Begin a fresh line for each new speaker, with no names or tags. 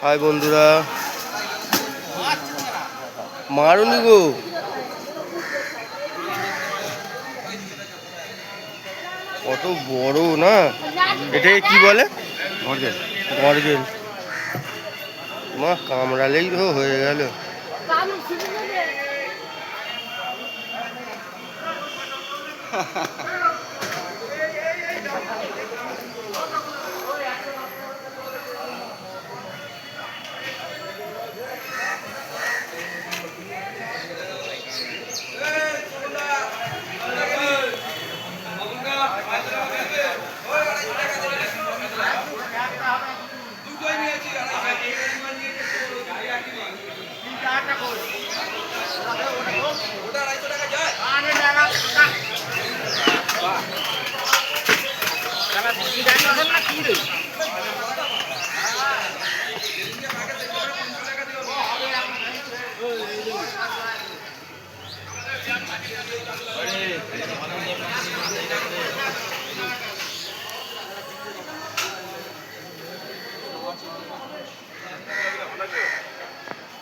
High বন্ধুরা, মারুনি গো। কত বড় না, এটাকে কি বলে? গর্গেল। মা কামড়ালেই তো হয়ে গেল।